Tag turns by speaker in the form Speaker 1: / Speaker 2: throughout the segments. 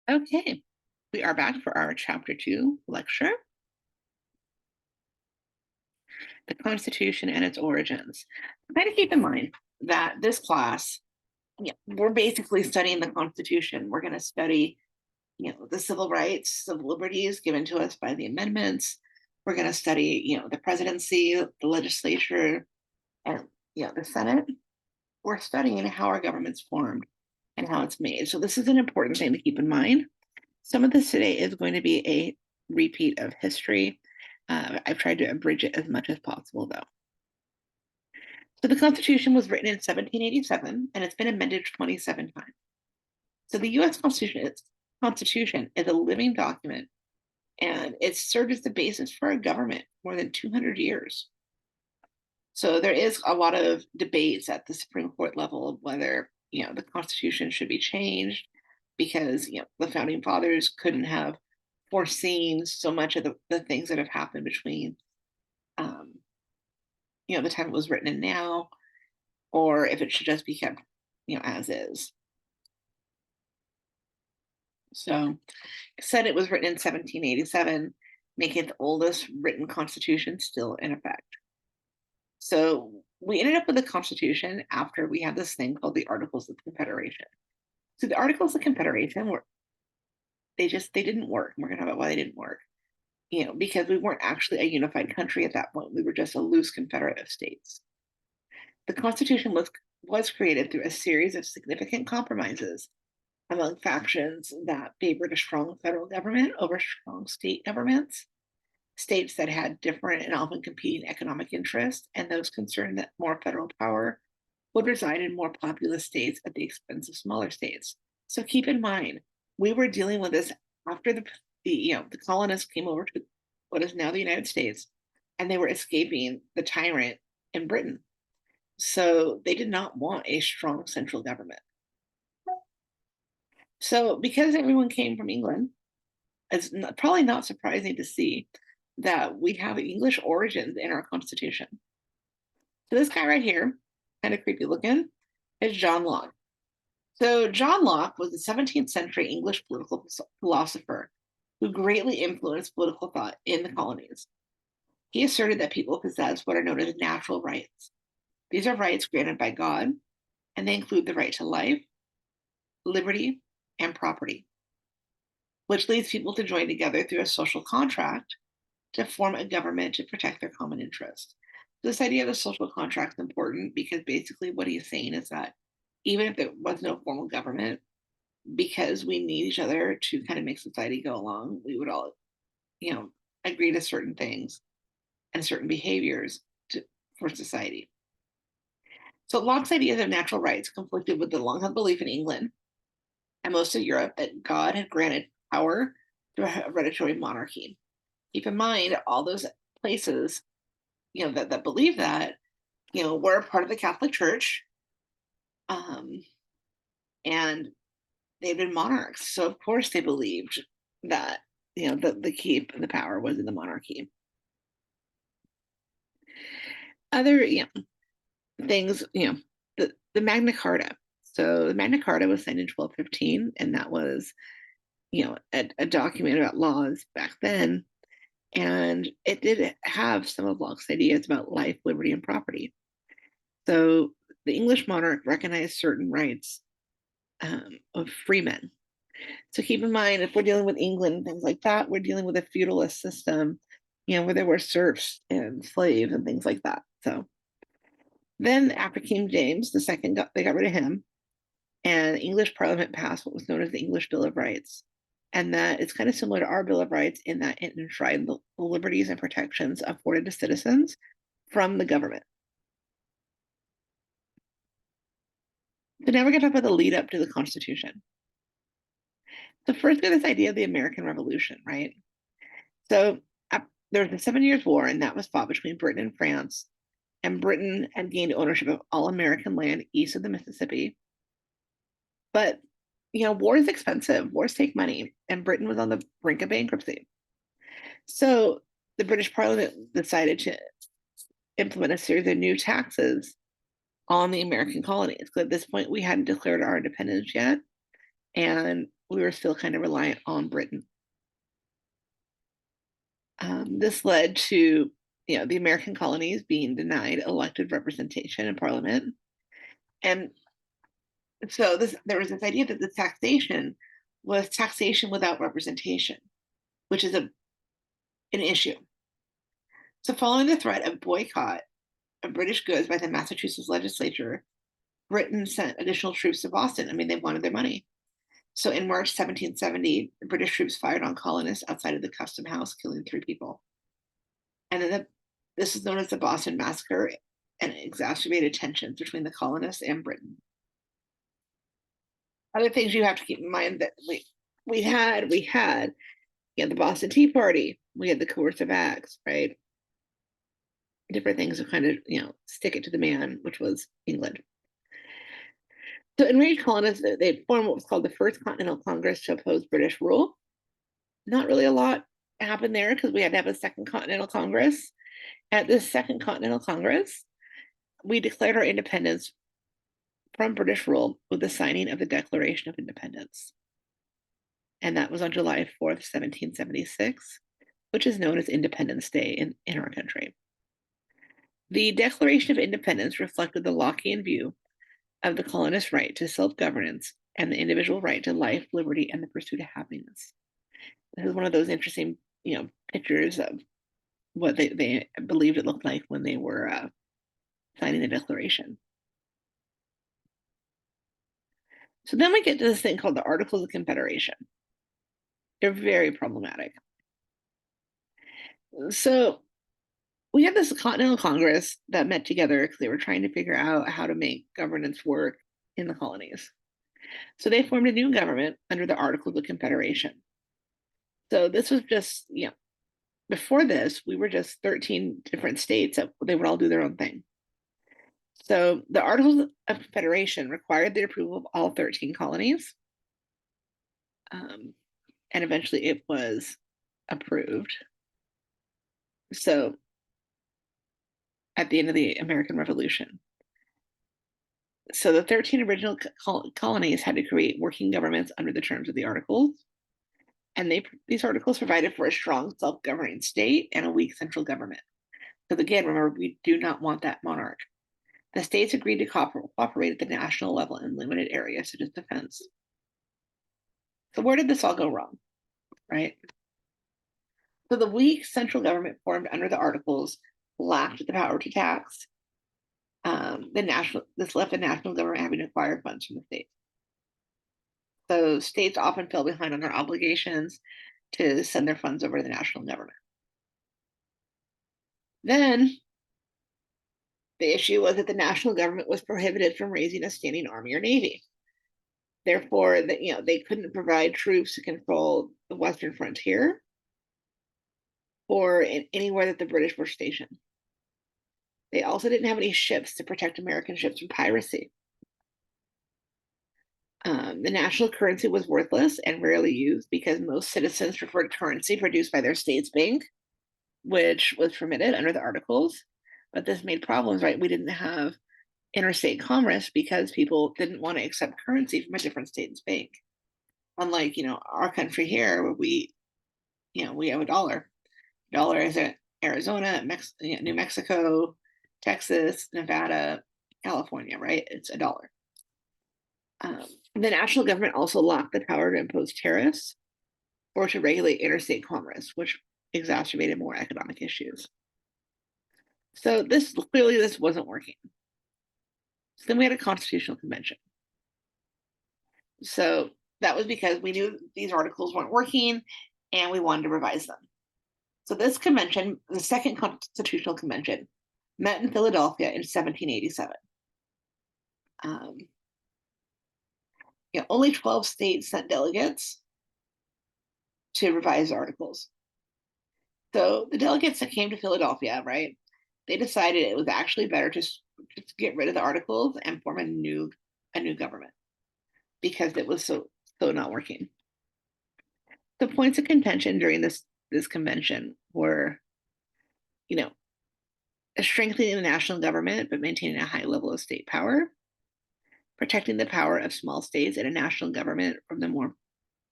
Speaker 1: Okay, we are back for our Chapter 2 lecture, The Constitution and Its Origins. Kind of keep in mind that this class, we're basically studying the Constitution. We're going to study, the civil rights, civil liberties given to us by the amendments. We're going to study, the presidency, the legislature, and, the Senate. We're studying how our government's formed and how it's made. So this is an important thing to keep in mind. Some of this today is going to be a repeat of history. I've tried to abridge it as much as possible, though. So the Constitution was written in 1787, and it's been amended 27 times. So the U.S. Constitution is a living document, and it's served as the basis for our government for more than 200 years. So there is a lot of debates at the Supreme Court level of whether the Constitution should be changed because the founding fathers couldn't have foreseen so much of the things that have happened between the time it was written and now, or if it should just be kept as is. So said it was written in 1787, making it the oldest written constitution still in effect. So we ended up with a constitution after we had this thing called the Articles of Confederation. So the Articles of Confederation they didn't work. We're going to talk about why they didn't work. Because we weren't actually a unified country at that point. We were just a loose confederate of states. The Constitution was created through a series of significant compromises among factions that favored a strong federal government over strong state governments, states that had different and often competing economic interests, and those concerned that more federal power would reside in more populous states at the expense of smaller states. So keep in mind, we were dealing with this after the colonists came over to what is now the United States, and they were escaping the tyrant in Britain. So they did not want a strong central government. So because everyone came from England, it's probably not surprising to see that we have English origins in our Constitution. So this guy right here, kind of creepy looking, is John Locke. So John Locke was a 17th century English political philosopher who greatly influenced political thought in the colonies. He asserted that people possess what are known as natural rights. These are rights granted by God, and they include the right to life, liberty, and property, which leads people to join together through a social contract to form a government to protect their common interest. This idea of a social contract is important because basically what he's saying is that even if there was no formal government, because we need each other to kind of make society go along, we would all, agree to certain things and certain behaviors for society. So Locke's ideas of natural rights conflicted with the long-held belief in England and most of Europe that God had granted power through a hereditary monarchy. Keep in mind, all those places, that believe that, were part of the Catholic Church, and they've been monarchs. So of course they believed that, the keep and the power was in the monarchy. Other, things, the Magna Carta. So the Magna Carta was signed in 1215, and that was, a document about laws back then. And it did have some of Locke's ideas about life, liberty, and property. So the English monarch recognized certain rights of freemen. So keep in mind, if we're dealing with England and things like that, we're dealing with a feudalist system, where there were serfs and slaves and things like that. So then after King James II, they got rid of him, and the English Parliament passed what was known as the English Bill of Rights. And that it's kind of similar to our Bill of Rights in that it enshrined the liberties and protections afforded to citizens from the government. So now we're going to talk about the lead up to the Constitution. So first, we have this idea of the American Revolution, right? So there was the 7 Years' War, and that was fought between Britain and France. And Britain had gained ownership of all American land east of the Mississippi. But, war is expensive. Wars take money. And Britain was on the brink of bankruptcy. So the British Parliament decided to implement a series of new taxes on the American colonies. Because at this point, we hadn't declared our independence yet. And we were still kind of reliant on Britain. This led to, the American colonies being denied elected representation in Parliament, and so there was this idea that the taxation was taxation without representation, which is an issue. So, following the threat of boycott of British goods by the Massachusetts legislature, Britain sent additional troops to Boston. I mean, they wanted their money. So in March 1770, the British troops fired on colonists outside of the Custom House, killing 3 people. And then this is known as the Boston Massacre, and it exacerbated tensions between the colonists and Britain. Other things you have to keep in mind that we had the Boston Tea Party, we had the coercive acts, right? Different things to kind of, stick it to the man, which was England. So enraged colonists, they formed what was called the First Continental Congress to oppose British rule. Not really a lot happened there because we had to have a Second Continental Congress. At this Second Continental Congress, we declared our independence from British rule with the signing of the Declaration of Independence. And that was on July 4th, 1776, which is known as Independence Day in our country. The Declaration of Independence reflected the Lockean view of the colonists' right to self-governance and the individual right to life, liberty, and the pursuit of happiness. This is one of those interesting, pictures of what they believed it looked like when they were signing the Declaration. So then we get to this thing called the Articles of Confederation. They're very problematic. So we had this Continental Congress that met together because they were trying to figure out how to make governance work in the colonies. So they formed a new government under the Articles of Confederation. So this was just, before this, we were just 13 different states that they would all do their own thing. So the Articles of Confederation required the approval of all 13 colonies. And eventually it was approved. So at the end of the American Revolution. So the 13 original colonies had to create working governments under the terms of the Articles. And these articles provided for a strong self-governing state and a weak central government. Because again, remember, we do not want that monarch. The states agreed to cooperate at the national level in limited areas such as defense. So where did this all go wrong, right? So the weak central government formed under the Articles lacked the power to tax. This left the national government having to acquire funds from the states. So states often fell behind on their obligations to send their funds over to the national government. Then the issue was that the national government was prohibited from raising a standing army or navy. Therefore, they couldn't provide troops to control the western frontier or anywhere that the British were stationed. They also didn't have any ships to protect American ships from piracy. The national currency was worthless and rarely used because most citizens preferred currency produced by their state's bank, which was permitted under the Articles. But this made problems, right? We didn't have interstate commerce because people didn't want to accept currency from a different state's bank. Unlike, our country here, where we have a dollar. Dollar is in Arizona, New Mexico, Texas, Nevada, California, right? It's a dollar. The national government also lacked the power to impose tariffs or to regulate interstate commerce, which exacerbated more economic issues. So this wasn't working. So then we had a constitutional convention. So that was because we knew these articles weren't working and we wanted to revise them. So this convention, the Second Constitutional Convention, met in Philadelphia in 1787. Only 12 states sent delegates to revise articles. So the delegates that came to Philadelphia, right, they decided it was actually better to just get rid of the articles and form a new government because it was so not working. The points of contention during this convention were, strengthening the national government but maintaining a high level of state power, protecting the power of small states and a national government from the more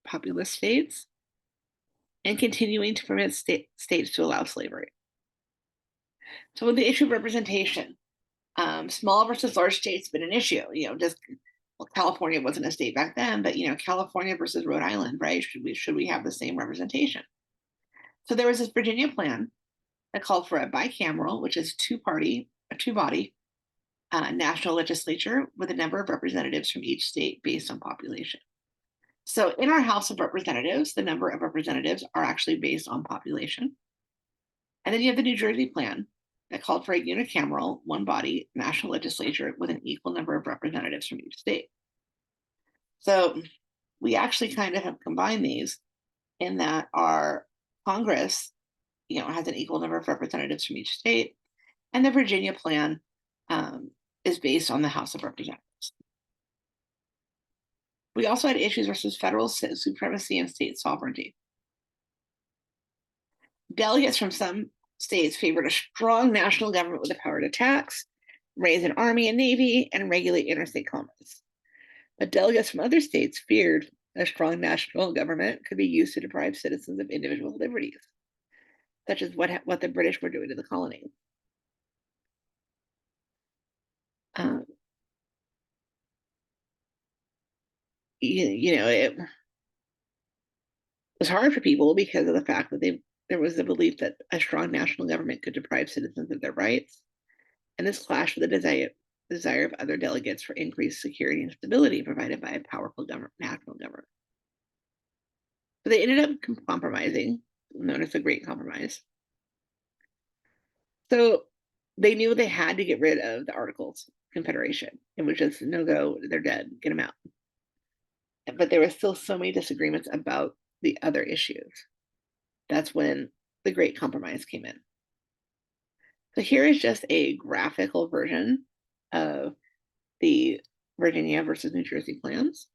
Speaker 1: populous states, and continuing to permit states to allow slavery. So with the issue of representation, small versus large states been an issue. Just well, California wasn't a state back then, but California versus Rhode Island, right? Should we have the same representation? So there was this Virginia plan that called for a bicameral, which is a two-body national legislature with a number of representatives from each state based on population. So in our House of Representatives, the number of representatives are actually based on population. And then you have the New Jersey plan that called for a unicameral, one-body national legislature with an equal number of representatives from each state. So we actually kind of have combined these in that our Congress, has an equal number of representatives from each state, and the Virginia plan is based on the House of Representatives. We also had issues versus federal supremacy and state sovereignty. Delegates from some states favored a strong national government with the power to tax, raise an army and navy, and regulate interstate commerce. But delegates from other states feared a strong national government could be used to deprive citizens of individual liberties, such as what the British were doing to the colonies. It was hard for people because of the fact that there was the belief that a strong national government could deprive citizens of their rights, and this clashed with the desire of other delegates for increased security and stability provided by a powerful national government. So they ended up compromising, known as the Great Compromise. So they knew they had to get rid of the Articles of Confederation. It was just no go, they're dead, get them out. But there were still so many disagreements about the other issues. That's when the Great Compromise came in. So here is just a graphical version of the Virginia versus New Jersey plans.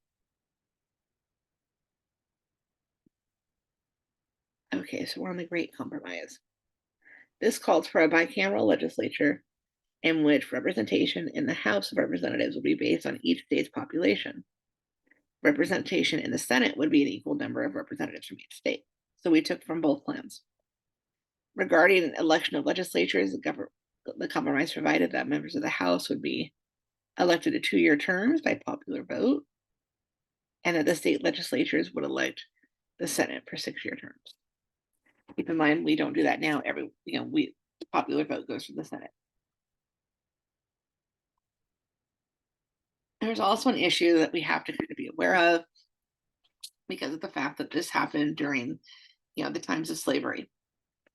Speaker 1: Okay, so we're on the Great Compromise. This called for a bicameral legislature in which representation in the House of Representatives would be based on each state's population. Representation in the Senate would be an equal number of representatives from each state. So we took from both plans. Regarding election of legislatures, the compromise provided that members of the House would be elected to 2-year terms by popular vote, and that the state legislatures would elect the Senate for 6-year terms. Keep in mind, we don't do that now. The popular vote goes for the Senate. There's also an issue that we have to kind of be aware of because of the fact that this happened during, the times of slavery.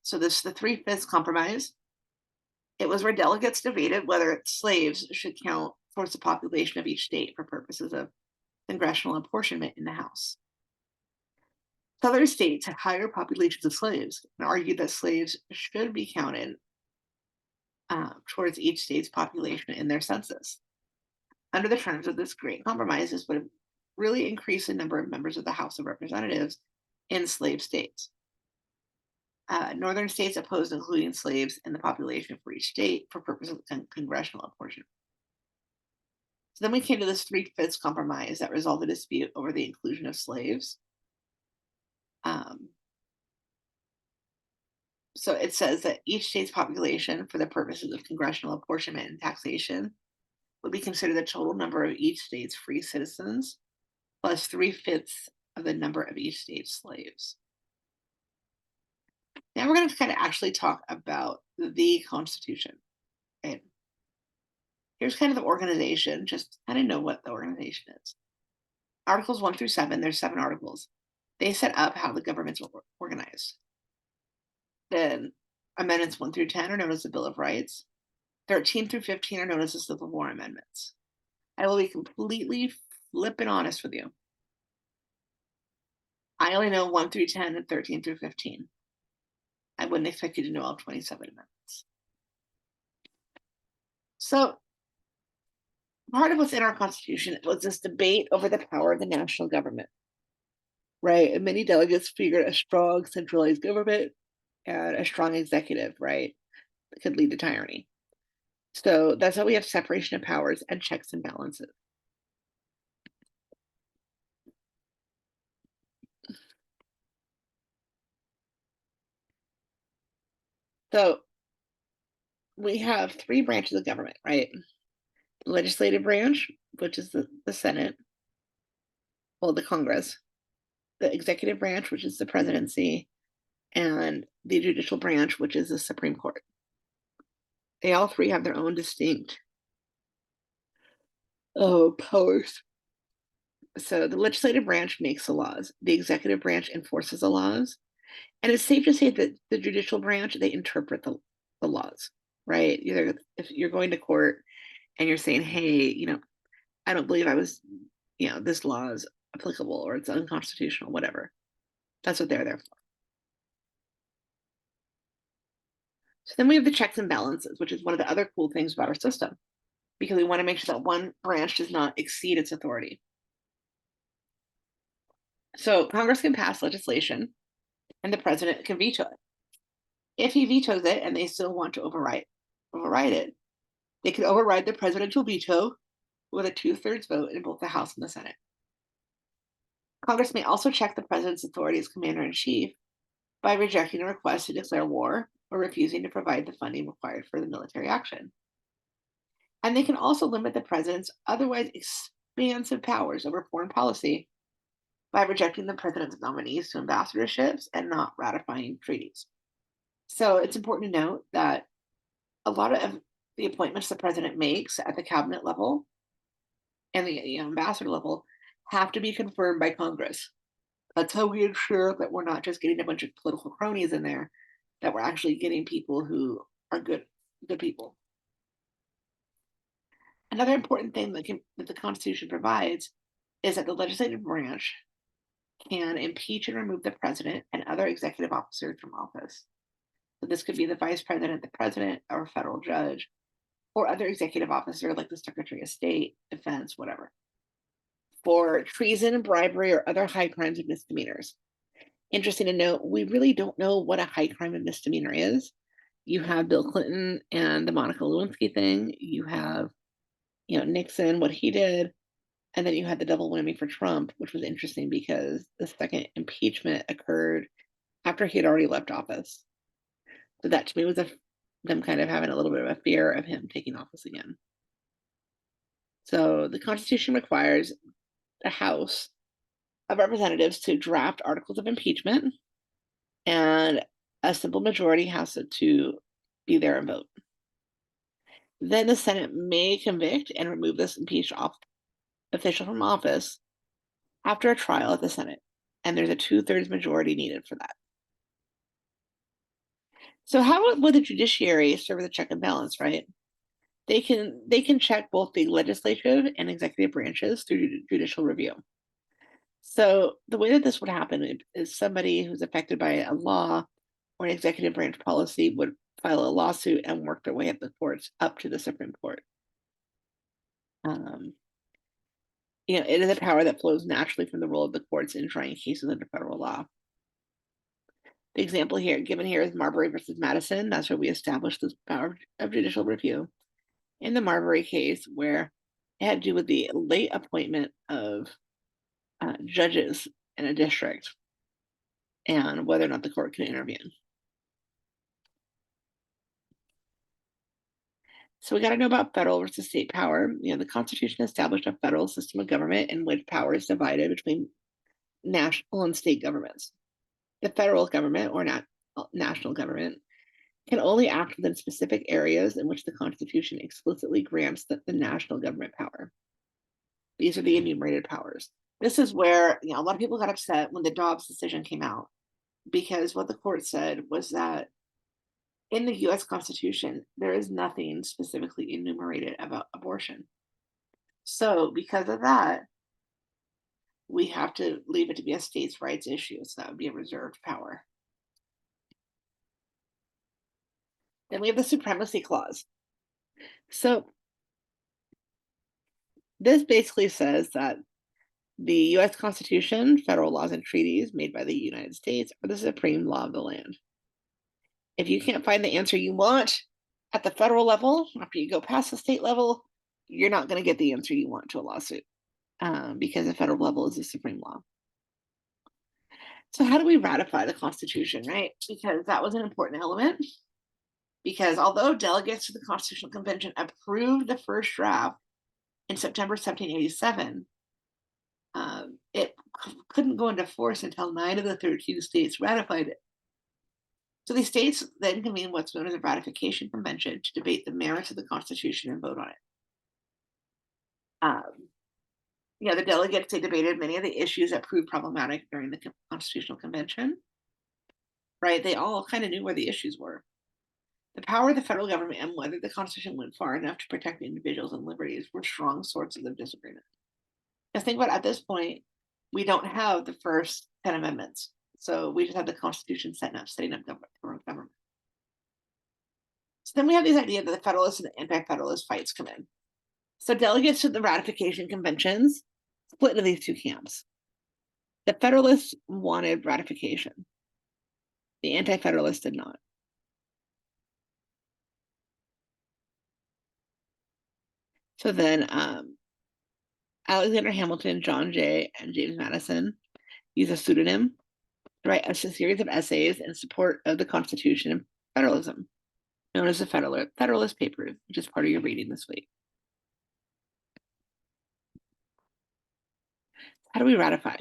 Speaker 1: So this is the 3/5 compromise. It was where delegates debated whether slaves should count towards the population of each state for purposes of congressional apportionment in the House. Southern states had higher populations of slaves and argued that slaves should be counted towards each state's population in their census. Under the terms of this Great Compromise, this would have really increased the number of members of the House of Representatives in slave states. Northern states opposed including slaves in the population for each state for purposes of congressional apportionment. So then we came to this 3/5 compromise that resolved the dispute over the inclusion of slaves. So it says that each state's population for the purposes of congressional apportionment and taxation would be considered the total number of each state's free citizens plus 3/5 of the number of each state's slaves. Now we're going to kind of actually talk about the Constitution. Okay. Here's kind of the organization, just kind of know what the organization is. Articles 1 through 7, there's 7 articles. They set up how the government's organized. Then amendments 1 through 10 are known as the Bill of Rights. 13 through 15 are known as the Civil War Amendments. I will be completely flipping honest with you. I only know 1 through 10 and 13 through 15. I wouldn't expect you to know all 27 amendments. So part of what's in our Constitution was this debate over the power of the national government, right? And many delegates figured a strong centralized government and a strong executive, right, that could lead to tyranny. So that's why we have separation of powers and checks and balances. So we have three branches of government, right? The legislative branch, which is the Senate, well, the Congress, the executive branch, which is the presidency, and the judicial branch, which is the Supreme Court. They all three have their own distinct powers. So the legislative branch makes the laws, the executive branch enforces the laws, and it's safe to say that the judicial branch, they interpret the laws, right? Either if you're going to court and you're saying, hey, I don't believe this law is applicable or it's unconstitutional, whatever. That's what they're there for. So then we have the checks and balances, which is one of the other cool things about our system, because we want to make sure that one branch does not exceed its authority. So Congress can pass legislation and the president can veto it. If he vetoes it and they still want to override it, they can override the presidential veto with a 2/3 vote in both the House and the Senate. Congress may also check the president's authority as commander in chief by rejecting a request to declare war or refusing to provide the funding required for the military action. And they can also limit the president's otherwise expansive powers over foreign policy by rejecting the president's nominees to ambassadorships and not ratifying treaties. So it's important to note that a lot of the appointments the president makes at the cabinet level and the ambassador level have to be confirmed by Congress. That's how we ensure that we're not just getting a bunch of political cronies in there, that we're actually getting people who are good people. Another important thing that the Constitution provides is that the legislative branch can impeach and remove the president and other executive officers from office. So this could be the vice president, the president, or a federal judge, or other executive officer like the Secretary of State, Defense, whatever, for treason, bribery, or other high crimes and misdemeanors. Interesting to note, we really don't know what a high crime and misdemeanor is. You have Bill Clinton and the Monica Lewinsky thing. You have, Nixon, what he did. And then you had the double whammy for Trump, which was interesting because the second impeachment occurred after he had already left office. So that to me was them kind of having a little bit of a fear of him taking office again. So the Constitution requires the House of Representatives to draft articles of impeachment, and a simple majority has to be there and vote. Then the Senate may convict and remove this impeached official from office after a trial at the Senate, and there's a 2/3 majority needed for that. So how would the judiciary serve as a check and balance, right? They can check both the legislative and executive branches through judicial review. So the way that this would happen is somebody who's affected by a law or an executive branch policy would file a lawsuit and work their way up the courts up to the Supreme Court. It is a power that flows naturally from the role of the courts in trying cases under federal law. The example given here is Marbury versus Madison. That's where we established this power of judicial review. In the Marbury case, where it had to do with the late appointment of judges in a district and whether or not the court can intervene. So we got to know about federal versus state power. The Constitution established a federal system of government in which power is divided between national and state governments. The federal government or national government can only act within specific areas in which the Constitution explicitly grants the national government power. These are the enumerated powers. This is where a lot of people got upset when the Dobbs decision came out, because what the court said was that in the US Constitution, there is nothing specifically enumerated about abortion. So because of that, we have to leave it to be a states' rights issue. So that would be a reserved power. Then we have the Supremacy Clause. So this basically says that the US Constitution, federal laws, and treaties made by the United States are the supreme law of the land. If you can't find the answer you want at the federal level, after you go past the state level, you're not going to get the answer you want to a lawsuit, because the federal level is the supreme law. So how do we ratify the Constitution, right? Because that was an important element. because although delegates to the Constitutional Convention approved the first draft in September 1787, it couldn't go into force until 9 of the 13 states ratified it. So these states then convened what's known as a ratification convention to debate the merits of the Constitution and vote on it. The delegates, they debated many of the issues that proved problematic during the Constitutional Convention, right? They all kind of knew where the issues were. The power of the federal government and whether the Constitution went far enough to protect individuals and liberties were strong sources of disagreement. Now, think about at this point, we don't have the first 10 amendments. So we just have the Constitution setting up government. So then we have these ideas that the Federalist and the Anti-Federalist fights come in. So delegates to the ratification conventions split into these two camps. The Federalists wanted ratification. The Anti-Federalists did not. So then Alexander Hamilton, John Jay, and James Madison use a pseudonym to write a series of essays in support of the Constitution and federalism, known as the Federalist Papers, which is part of your reading this week. How do we ratify?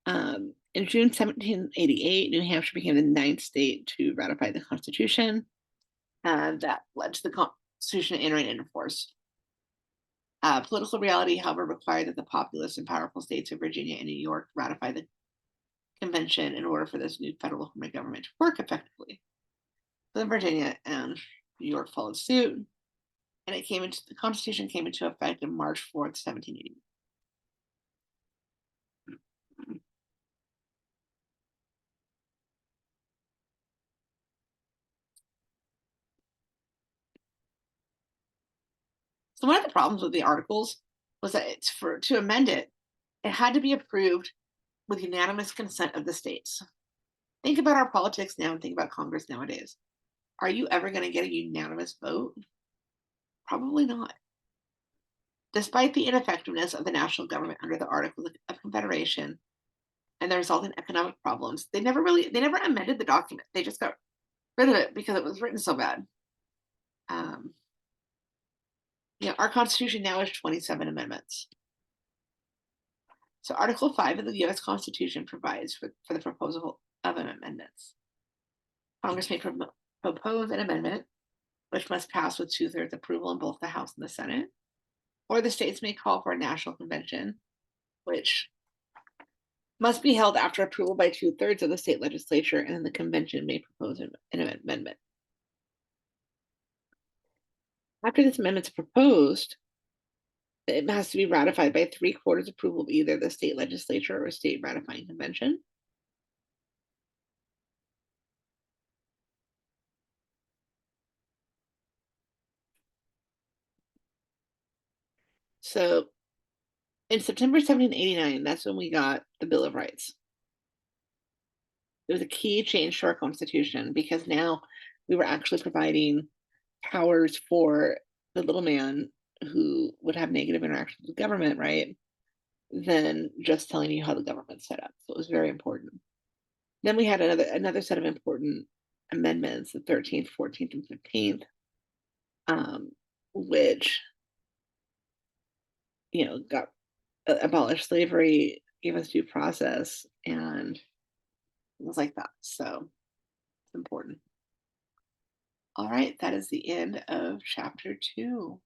Speaker 1: In June 1788, New Hampshire became the 9th state to ratify the Constitution, and that led to the Constitution entering into force. Political reality, however, required that the populous and powerful states of Virginia and New York ratify the convention in order for this new federal form of government to work effectively. So then Virginia and New York followed suit, and the Constitution came into effect on March 4th, 1780. So one of the problems with the articles was that to amend it, it had to be approved with unanimous consent of the states. Think about our politics now and think about Congress nowadays. Are you ever going to get a unanimous vote? Probably not. Despite the ineffectiveness of the national government under the Articles of Confederation and the resulting economic problems, they never amended the document. They just got rid of it because it was written so bad. Our Constitution now has 27 amendments. So Article 5 of the U.S. Constitution provides for the proposal of amendments. Congress may propose an amendment, which must pass with 2/3 approval in both the House and the Senate, or the states may call for a national convention, which must be held after approval by 2/3 of the state legislature, and then the convention may propose an amendment. After this amendment is proposed, it has to be ratified by 3/4 approval of either the state legislature or a state ratifying convention. So in September 1789, that's when we got the Bill of Rights. It was a key change to our Constitution because now we were actually providing powers for the little man who would have negative interactions with government, right? Than just telling you how the government's set up. So it was very important. Then we had another set of important amendments, the 13th, 14th, and 15th, which got abolished slavery, gave us due process, and things like that. So it's important. All right, that is the end of chapter 2.